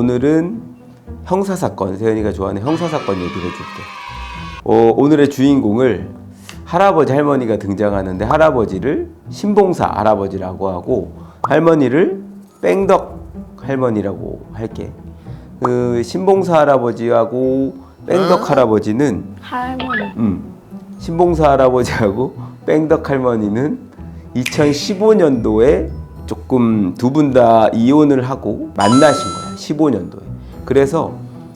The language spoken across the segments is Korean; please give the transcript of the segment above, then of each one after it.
오늘은 형사사건, 세연이가 좋아하는 형사사건 얘기를 해줄게. 오늘의 주인공을 할아버지 할머니가 등장하는데 할아버지를 신봉사 할아버지라고 하고 할머니를 뺑덕 할머니라고 할게. 그 신봉사 할아버지하고 뺑덕 할아버지는 할머니. 신봉사 할아버지하고 뺑덕 할머니는 2015년도에 조금 두 분 다 이혼을 하고 만나신 거야. 15년도에. 그래서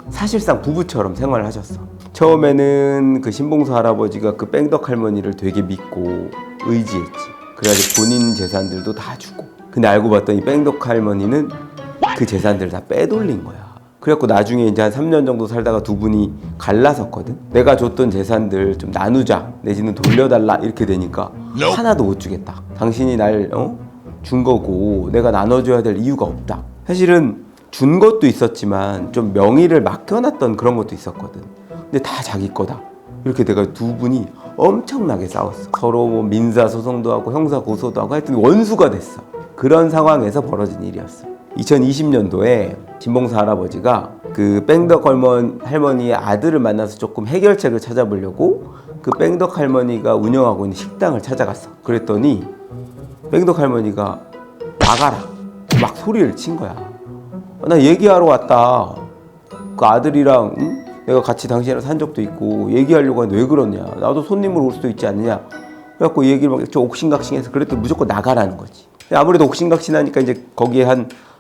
사실상 부부처럼 생활을 하셨어. 처음에는 그 신봉사 할아버지가 그 뺑덕 할머니를 되게 믿고 의지했지. 그래가지고 본인 재산들도 다 주고. 근데 알고 봤더니 뺑덕 할머니는 그 재산들을 다 빼돌린 거야. 그래갖고 나중에 이제 한 3년 정도 살다가 두 분이 갈라섰거든. 내가 줬던 재산들 좀 나누자 내지는 돌려달라 이렇게 되니까 하나도 못 주겠다. 당신이 날 준 거고 내가 나눠줘야 될 이유가 없다. 사실은 준 것도 있었지만 좀 명의를 맡겨놨던 그런 것도 있었거든. 근데 다 자기 거다. 이렇게 돼가 두 분이 엄청나게 싸웠어. 서로 뭐 민사 소송도 하고 형사 고소도 하고 하여튼 원수가 됐어. 그런 상황에서 벌어진 일이었어. 2020년도에 신봉사 할아버지가 그 뺑덕 할머니의 아들을 만나서 조금 해결책을 찾아보려고 그 뺑덕 할머니가 운영하고 있는 식당을 찾아갔어. 그랬더니 뺑덕 할머니가 나가라 막 소리를 친 거야. 나 얘기하러 왔다. 그 아들이랑 내가 같이 당신이랑 산 적도 있고 얘기하려고 하는데 왜 그러냐. 나도 손님으로 올 수도 있지 않느냐. 그래갖고 얘기를 막 좀 옥신각신해서 그랬더니 무조건 나가라는 거지. 아무래도 옥신각신하니까 이제 거기에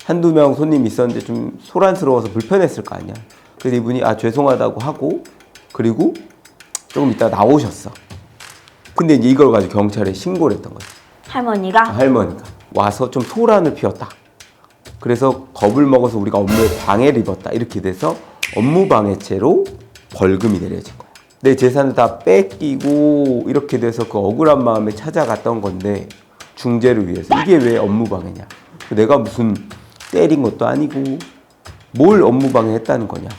한두 명 손님이 있었는데 좀 소란스러워서 불편했을 거 아니야. 그래서 이분이 죄송하다고 하고 그리고 조금 있다가 나오셨어. 근데 이제 이걸 가지고 경찰에 신고를 했던 거지. 할머니가 와서 좀 소란을 피웠다. 그래서 겁을 먹어서 우리가 업무에 방해를 입었다. 이렇게 돼서 업무방해죄로 벌금이 내려진 거야. 내 재산을 다 뺏기고 이렇게 돼서 그 억울한 마음에 찾아갔던 건데 중재를 위해서. 이게 왜 업무방해냐. 내가 무슨 때린 것도 아니고 뭘 업무방해 했다는 거냐.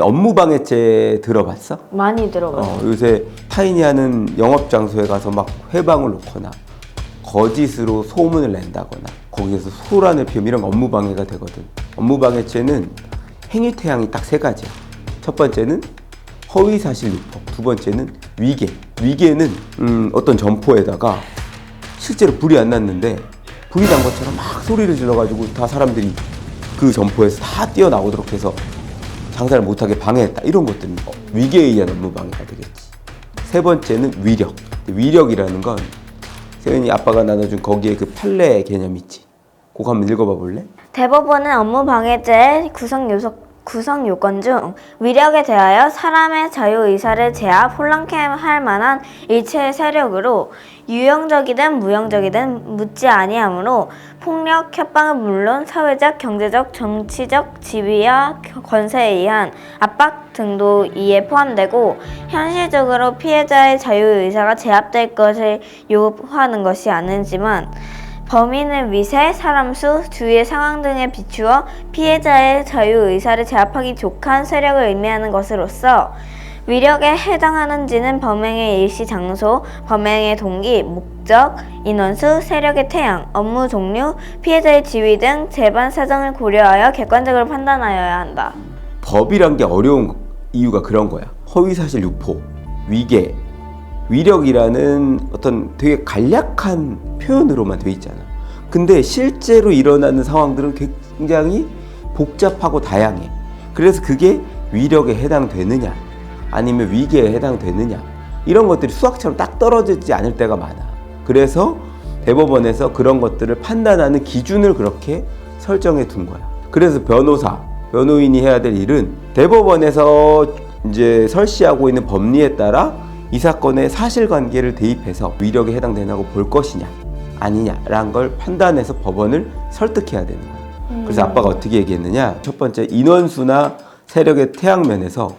업무방해죄 들어봤어? 많이 들어가요. 요새 타인이 하는 영업장소에 가서 막 회방을 놓거나 거짓으로 소문을 낸다거나 거기에서 소란을 피우면 이런 업무방해가 되거든. 업무방해죄는 행위태양이 딱 세 가지야. 첫 번째는 허위사실 유포, 두 번째는 위계. 위계는 어떤 점포에다가 실제로 불이 안 났는데 불이 난 것처럼 막 소리를 질러가지고 다 사람들이 그 점포에서 다 뛰어나오도록 해서 장사를 못하게 방해했다. 이런 것들은 위계에 의한 업무방해가 되겠지. 세 번째는 위력. 위력이라는 건 세연이 아빠가 나눠준 거기에 그 판례 개념 있지. 그거 한번 읽어봐 볼래? 대법원은 업무방해죄 구성 요건 중 위력에 대하여 사람의 자유의사를 제압, 혼란케 할 만한 일체의 세력으로 유형적이든 무형적이든 묻지 아니하므로 폭력, 협박은 물론 사회적, 경제적, 정치적 지위와 권세에 의한 압박 등도 이에 포함되고 현실적으로 피해자의 자유의사가 제압될 것을 요구하는 것이 아니지만 범인의 위세, 사람 수, 주위의 상황 등에 비추어 피해자의 자유의사를 제압하기 족한 세력을 의미하는 것으로서 위력에 해당하는지는 범행의 일시 장소, 범행의 동기, 목적, 인원수, 세력의 태양, 업무 종류, 피해자의 지위 등 재반 사정을 고려하여 객관적으로 판단하여야 한다. 법이란 게 어려운 이유가 그런 거야. 허위사실 유포, 위계, 위력이라는 어떤 되게 간략한 표현으로만 돼 있잖아. 근데 실제로 일어나는 상황들은 굉장히 복잡하고 다양해. 그래서 그게 위력에 해당되느냐 아니면 위계에 해당되느냐 이런 것들이 수학처럼 딱 떨어지지 않을 때가 많아. 그래서 대법원에서 그런 것들을 판단하는 기준을 그렇게 설정해 둔 거야. 그래서 변호인이 해야 될 일은 대법원에서 이제 설시하고 있는 법리에 따라 이 사건의 사실관계를 대입해서 위력에 해당되냐고 볼 것이냐 아니냐라는 걸 판단해서 법원을 설득해야 되는 거야. 그래서 아빠가 어떻게 얘기했느냐. 첫 번째 인원수나 세력의 태양면에서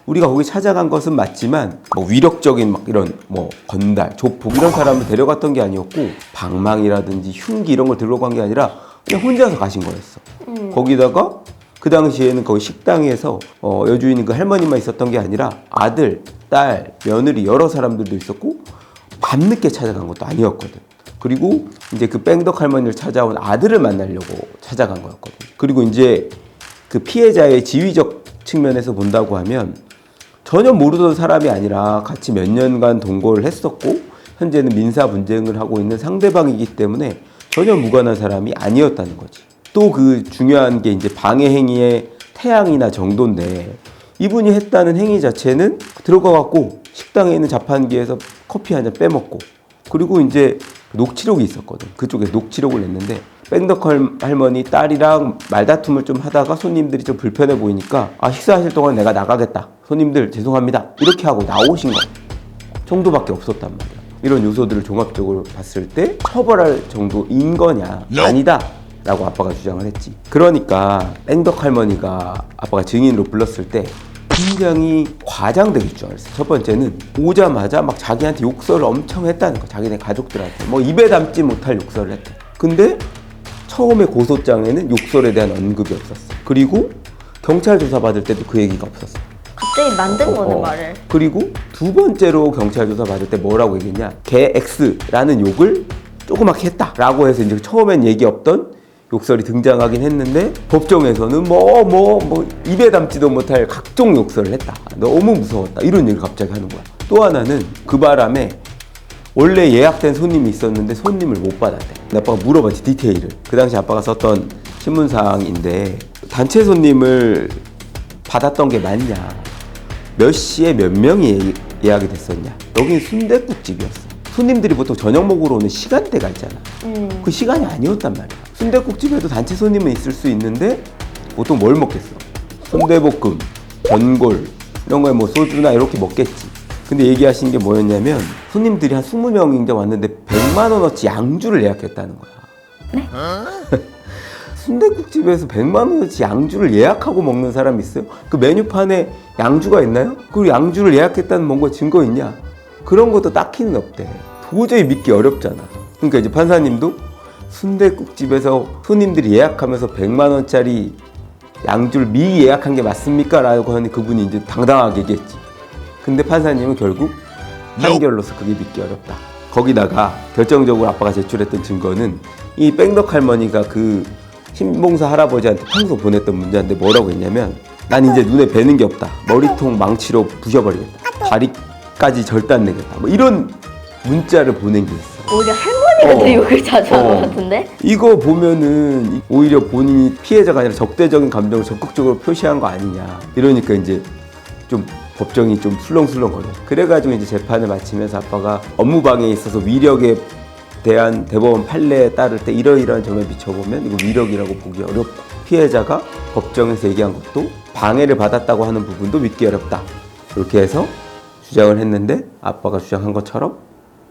우리가 거기 찾아간 것은 맞지만 뭐 위력적인 막 이런 뭐 건달, 조폭 이런 사람을 데려갔던 게 아니었고 방망이라든지 흉기 이런 걸 들고 간 게 아니라 그냥 혼자서 가신 거였어. 거기다가 그 당시에는 거기 식당에서 여주인인 그 할머니만 있었던 게 아니라 아들, 딸, 며느리 여러 사람들도 있었고 밤늦게 찾아간 것도 아니었거든. 그리고 이제 그 뺑덕 할머니를 찾아온 아들을 만나려고 찾아간 거였거든. 그리고 이제 그 피해자의 지위적 측면에서 본다고 하면 전혀 모르던 사람이 아니라 같이 몇 년간 동거를 했었고 현재는 민사 분쟁을 하고 있는 상대방이기 때문에 전혀 무관한 사람이 아니었다는 거지. 또 그 중요한 게 이제 방해 행위의 태양이나 정도인데 이분이 했다는 행위 자체는 들어가갖고 식당에 있는 자판기에서 커피 한 잔 빼먹고 그리고 이제 녹취록이 있었거든. 그쪽에 녹취록을 냈는데 백덕 할머니 딸이랑 말다툼을 좀 하다가 손님들이 좀 불편해 보이니까 식사하실 동안 내가 나가겠다. 손님들 죄송합니다. 이렇게 하고 나오신 거 정도밖에 없었단 말이야. 이런 요소들을 종합적으로 봤을 때 처벌할 정도인 거냐? 아니다. 라고 아빠가 주장을 했지. 그러니까 백덕 할머니가 아빠가 증인으로 불렀을 때 굉장히 과장되게 주장을 했어. 첫 번째는 오자마자 막 자기한테 욕설을 엄청 했다는 거. 자기네 가족들한테 뭐 입에 담지 못할 욕설을 했대. 근데 처음에 고소장에는 욕설에 대한 언급이 없었어. 그리고 경찰 조사 받을 때도 그 얘기가 없었어. 갑자기 만든 거네 말을. 그리고 두 번째로 경찰 조사 받을 때 뭐라고 얘기했냐? 개 X라는 욕을 조그맣게 했다라고 해서 이제 처음엔 얘기 없던 욕설이 등장하긴 했는데 법정에서는 뭐 입에 담지도 못할 각종 욕설을 했다. 너무 무서웠다. 이런 얘기를 갑자기 하는 거야. 또 하나는 그 바람에 원래 예약된 손님이 있었는데 손님을 못 받았대. 아빠가 물어봤지, 디테일을. 그 당시 아빠가 썼던 신문사항인데 단체 손님을 받았던 게 맞냐? 몇 시에 몇 명이 예약이 됐었냐? 여긴 순댓국집이었어. 손님들이 보통 저녁 먹으러 오는 시간대가 있잖아. 그 시간이 아니었단 말이야. 순댓국집에도 단체 손님은 있을 수 있는데 보통 뭘 먹겠어? 순대볶음, 전골 이런 거에 뭐 소주나 이렇게 먹겠지. 근데 얘기하신 게 뭐였냐면 손님들이 한 20명인가 왔는데 100만 원어치 양주를 예약했다는 거야. 네? 순댓국집에서 100만 원어치 양주를 예약하고 먹는 사람이 있어요? 그 메뉴판에 양주가 있나요? 그리고 양주를 예약했다는 뭔가 증거 있냐? 그런 것도 딱히는 없대. 도저히 믿기 어렵잖아. 그러니까 이제 판사님도 순댓국집에서 손님들이 예약하면서 100만 원짜리 양주를 미리 예약한 게 맞습니까? 라고 하니 그분이 이제 당당하게 얘기했지. 근데 판사님은 결국 판결로서 그게 믿기 어렵다. 거기다가 결정적으로 아빠가 제출했던 증거는 이 백덕 할머니가 그 신봉사 할아버지한테 평소 보냈던 문자인데 뭐라고 했냐면 난 이제 눈에 뵈는 게 없다. 머리통 망치로 부셔버리겠다. 다리까지 절단내겠다. 뭐 이런 문자를 보낸 게 있어. 오히려 할머니가 더 욕을 자주 한 것 같은데? 이거 보면은 오히려 본인이 피해자가 아니라 적대적인 감정을 적극적으로 표시한 거 아니냐. 이러니까 이제 좀 법정이 좀 술렁술렁거려. 그래가지고 이제 재판을 마치면서 아빠가 업무방해에 있어서 위력에 대한 대법원 판례에 따를 때 이러이러한 점에 비춰보면 이거 위력이라고 보기 어렵다. 피해자가 법정에서 얘기한 것도 방해를 받았다고 하는 부분도 믿기 어렵다. 이렇게 해서 주장을 했는데 아빠가 주장한 것처럼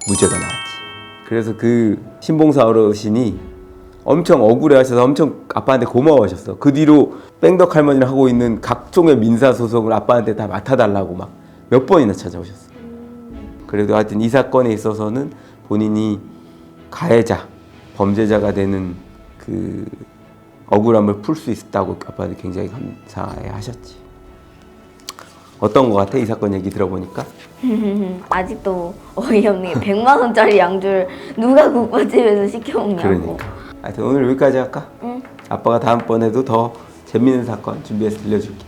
무죄가 나왔지. 그래서 그 신봉사 어르신이 엄청 억울해하셔서 엄청 아빠한테 고마워하셨어. 그 뒤로 백덕 할머니를 하고 있는 각종의 민사소송을 아빠한테 다 맡아달라고 막 몇 번이나 찾아오셨어. 그래도 하여튼 이 사건에 있어서는 본인이 가해자, 범죄자가 되는 그 억울함을 풀 수 있었다고 아빠한테 굉장히 감사해 하셨지. 어떤 거 같아? 이 사건 얘기 들어보니까? 아직도 어이없는 게 100만 원짜리 양주를 누가 국밥집에서 시켜 먹냐고. 그러니까. 하여튼 오늘 여기까지 할까? 응. 아빠가 다음번에도 더 재밌는 사건 준비해서 들려줄게.